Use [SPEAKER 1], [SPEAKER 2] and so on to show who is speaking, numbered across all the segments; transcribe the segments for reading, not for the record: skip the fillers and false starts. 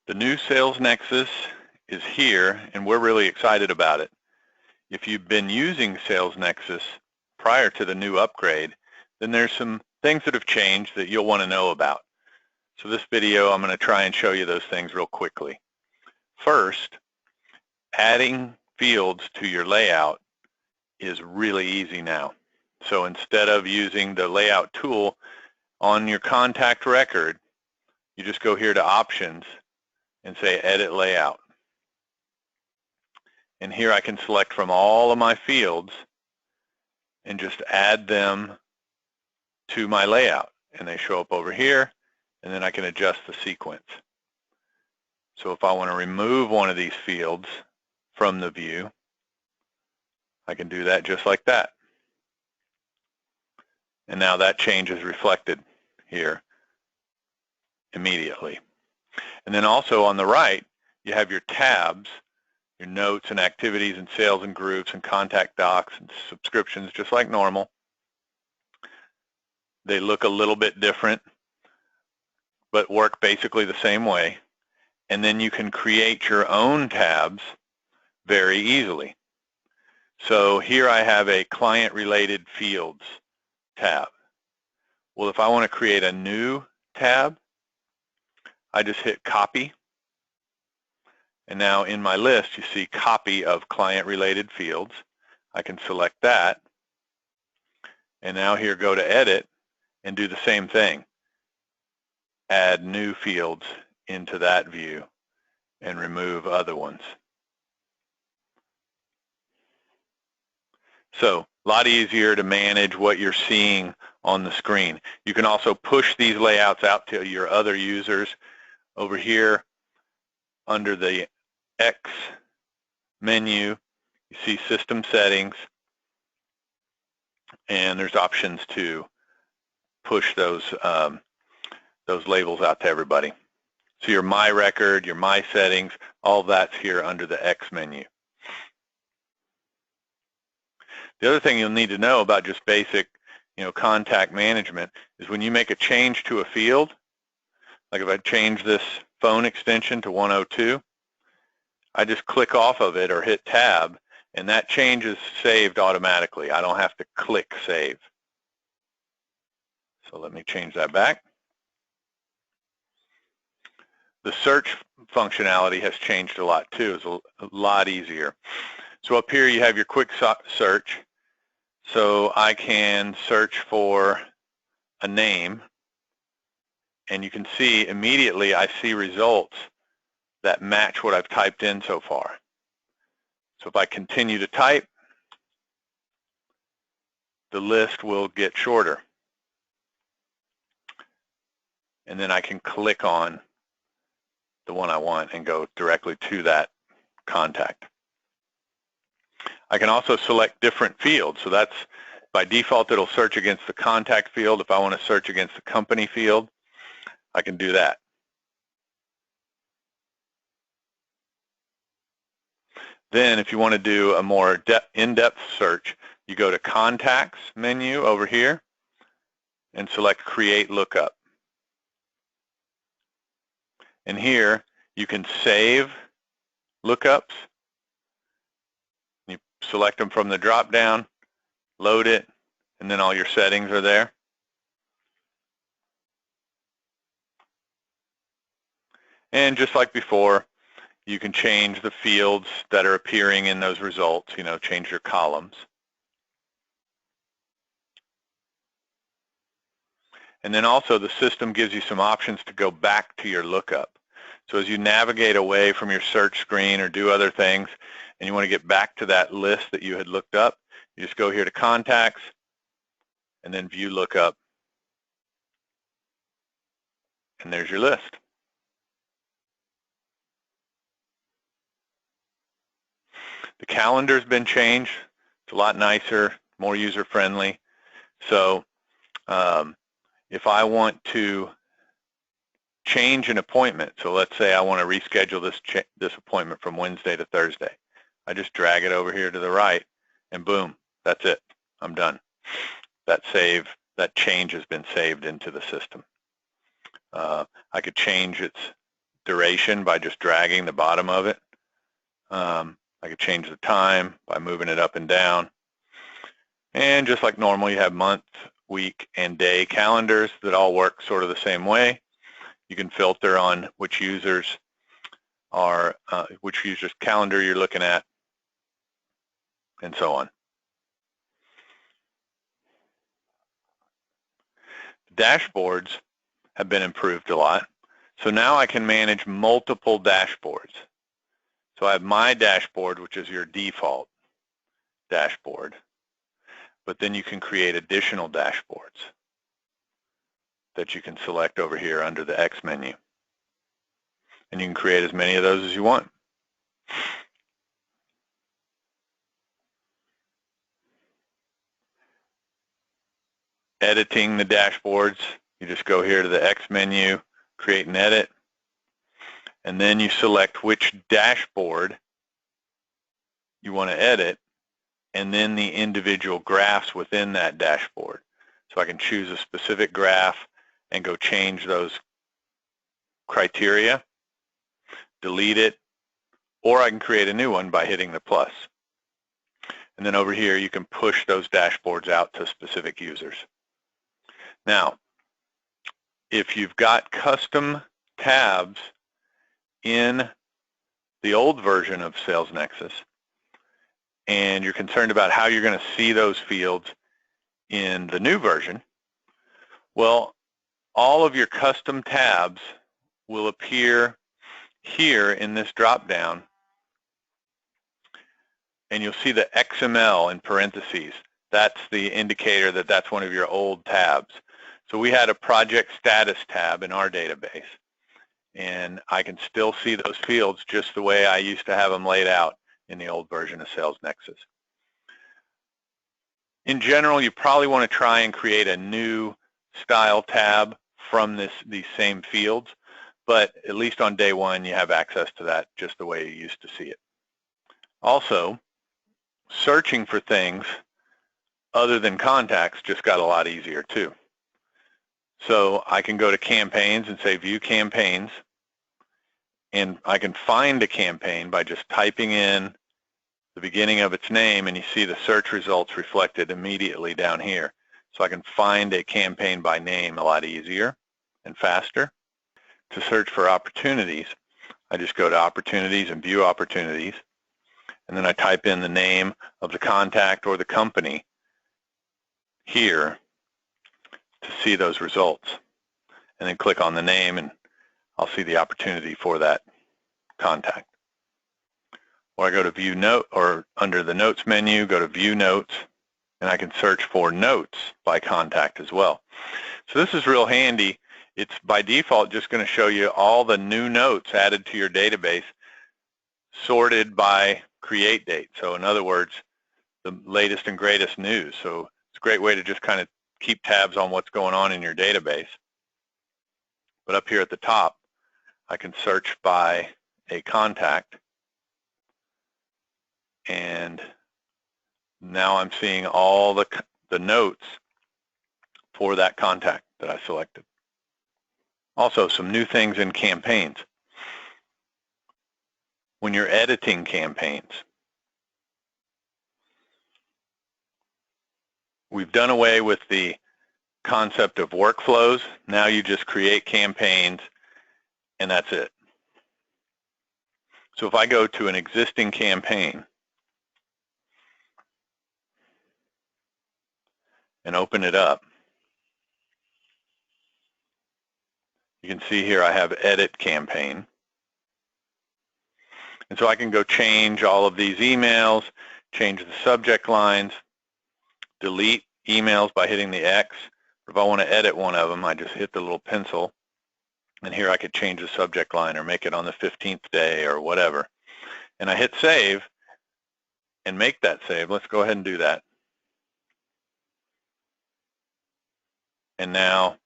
[SPEAKER 1] The new SalesNexus is here, and we're really excited about it. If you've been using SalesNexus prior to the new upgrade, then there's some things that have changed that you'll want to know about. So this video, I'm going to try and show you those things real quickly. First, adding fields to your layout is really easy now. So instead of using the layout tool on your contact record, you just go here to Options and say Edit Layout. And here I can select from all of my fields and just add them to my layout. And they show up over here, and then I can adjust the sequence. So if I want to remove one of these fields from the view, I can do that just like that. And now that change is reflected here immediately. And then also on the right, you have your tabs, your notes and activities and sales and groups and contact docs and subscriptions, just like normal. They look a little bit different, but work basically the same way. And then you can create your own tabs very easily. So here I have a client-related fields tab. Well, if I want to create a new tab, I just hit Copy. And now in my list, you see Copy of Client-Related Fields. I can select that. And now here, go to Edit and do the same thing. Add new fields into that view and remove other ones. So a lot easier to manage what you're seeing on the screen. You can also push these layouts out to your other users. Over here under the X menu, you see System Settings, and there's options to push those labels out to everybody. So your My Record, your My Settings, all that's here under the X menu. The other thing you'll need to know about just basic, contact management is when you make a change to a field, like if I change this phone extension to 102, I just click off of it or hit Tab, and that change is saved automatically. I don't have to click Save. So let me change that back. The search functionality has changed a lot too. It's a lot easier. So up here you have your quick search. So I can search for a name, and you can see immediately I see results that match what I've typed in so far. So if I continue to type, the list will get shorter. And then I can click on the one I want and go directly to that contact. I can also select different fields. So that's, by default, it'll search against the contact field. If I want to search against the company field, I can do that. Then if you want to do a more in-depth search, you go to Contacts menu over here and select Create Lookup. And here you can save lookups. You select them from the drop-down, load it, and then all your settings are there. And just like before, you can change the fields that are appearing in those results, change your columns. And then also the system gives you some options to go back to your lookup. So as you navigate away from your search screen or do other things, and you want to get back to that list that you had looked up, you just go here to Contacts and then View Lookup. And there's your list. The calendar's been changed. It's a lot nicer, more user-friendly. So if I want to change an appointment, so let's say I want to reschedule this appointment from Wednesday to Thursday, I just drag it over here to the right, and boom, that's it. I'm done. That change has been saved into the system. I could change its duration by just dragging the bottom of it. I could change the time by moving it up and down. And just like normal, you have month, week, and day calendars that all work sort of the same way. You can filter on which users calendar you're looking at, and so on. Dashboards have been improved a lot. So now I can manage multiple dashboards. So I have my dashboard, which is your default dashboard, but then you can create additional dashboards that you can select over here under the X menu. And you can create as many of those as you want. Editing the dashboards, you just go here to the X menu, create and edit, and then you select which dashboard you want to edit, and then the individual graphs within that dashboard. So I can choose a specific graph and go change those criteria, delete it, or I can create a new one by hitting the plus. And then over here you can push those dashboards out to specific users. Now, if you've got custom tabs in the old version of SalesNexus and you're concerned about how you're going to see those fields in the new version, well, all of your custom tabs will appear here in this drop-down, and you'll see the XML in parentheses. That's the indicator that that's one of your old tabs. So we had a project status tab in our database, and I can still see those fields just the way I used to have them laid out in the old version of SalesNexus. In general, you probably want to try and create a new style tab from these same fields, but at least on day one, you have access to that just the way you used to see it. Also, searching for things other than contacts just got a lot easier too. So I can go to campaigns and say view campaigns, and I can find a campaign by just typing in the beginning of its name, and you see the search results reflected immediately down here. So I can find a campaign by name a lot easier and faster. To search for opportunities, I just go to opportunities and view opportunities, and then I type in the name of the contact or the company here to see those results, and then click on the name and I'll see the opportunity for that contact. Or I go to view note, or under the notes menu, go to view notes, and I can search for notes by contact as well. So this is real handy. It's by default just going to show you all the new notes added to your database sorted by create date. So in other words, the latest and greatest news. So it's a great way to just kind of keep tabs on what's going on in your database. But up here at the top, I can search by a contact, and now I'm seeing all the notes for that contact that I selected. Also, some new things in campaigns. When you're editing campaigns, we've done away with the concept of workflows. Now you just create campaigns, and that's it. So if I go to an existing campaign and open it up, you can see here I have edit campaign. And so I can go change all of these emails, change the subject lines, delete emails by hitting the X. If I want to edit one of them, I just hit the little pencil, and here I could change the subject line or make it on the 15th day or whatever. And I hit save and make that save. Let's go ahead and do that. And now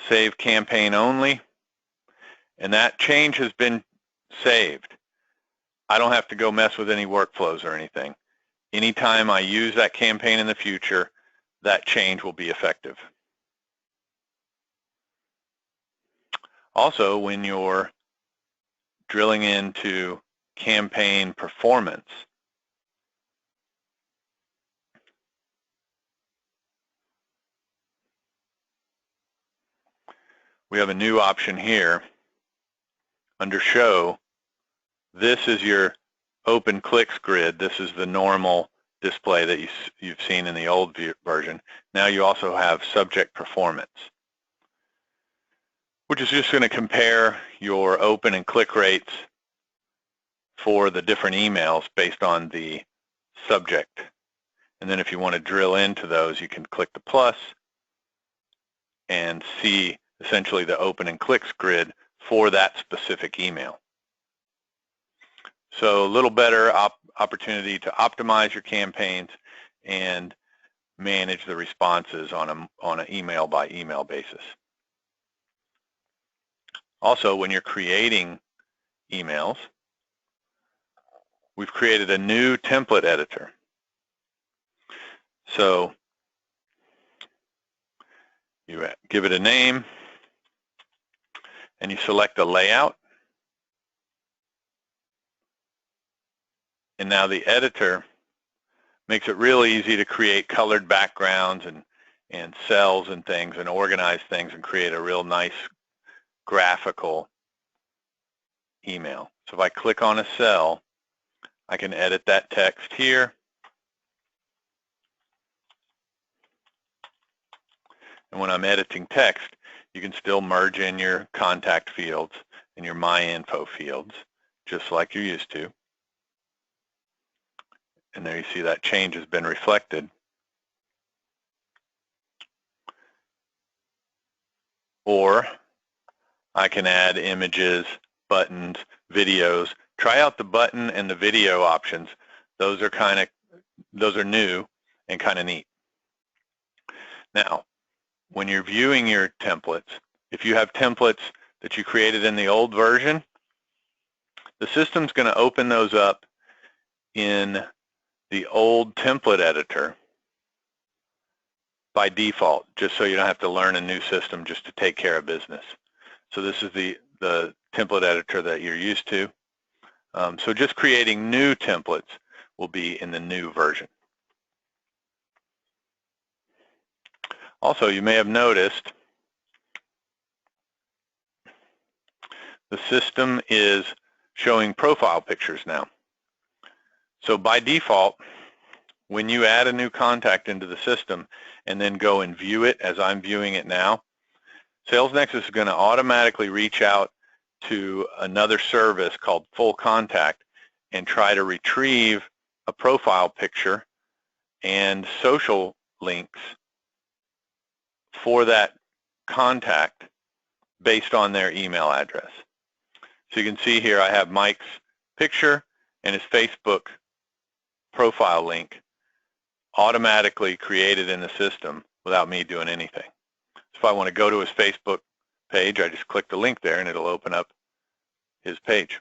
[SPEAKER 1] save campaign only, and that change has been saved. I don't have to go mess with any workflows or anything. Anytime I use that campaign in the future, that change will be effective. Also, when you're drilling into campaign performance, we have a new option here under Show. This is your open clicks grid. This is the normal display that you've seen in the old version. Now you also have subject performance, which is just going to compare your open and click rates for the different emails based on the subject. And then if you want to drill into those, you can click the plus and see essentially the open and clicks grid for that specific email. So a little better opportunity to optimize your campaigns and manage the responses on an email by email basis. Also, when you're creating emails, we've created a new template editor. So you give it a name and you select a layout. And now the editor makes it real easy to create colored backgrounds and cells and things and organize things and create a real nice graphical email. So if I click on a cell, I can edit that text here. And when I'm editing text, you can still merge in your contact fields and your My Info fields, just like you're used to. And there you see that change has been reflected. Or I can add images, buttons, videos. Try out the button and the video options. Those are new and kind of neat. Now, when you're viewing your templates, if you have templates that you created in the old version, the system's going to open those up in the old template editor by default, just so you don't have to learn a new system just to take care of business. So this is the template editor that you're used to. So just creating new templates will be in the new version. Also, you may have noticed the system is showing profile pictures now. So by default, when you add a new contact into the system and then go and view it as I'm viewing it now, SalesNexus is going to automatically reach out to another service called Full Contact and try to retrieve a profile picture and social links for that contact based on their email address. So you can see here I have Mike's picture and his Facebook profile link automatically created in the system without me doing anything. So if I want to go to his Facebook page, I just click the link there and it'll open up his page.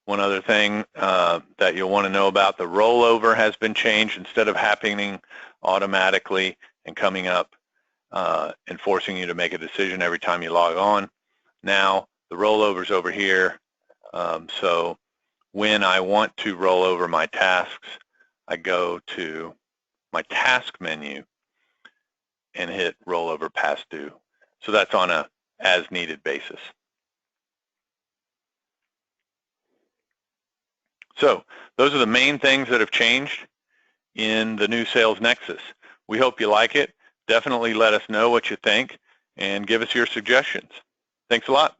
[SPEAKER 1] One other thing that you'll want to know about, the rollover has been changed. Instead of happening automatically and coming up and forcing you to make a decision every time you log on, now the rollover's over here. So when I want to roll over my tasks, I go to my task menu and hit rollover past due. So that's on a as needed basis. So those are the main things that have changed in the new SalesNexus. We hope you like it. Definitely let us know what you think and give us your suggestions. Thanks a lot.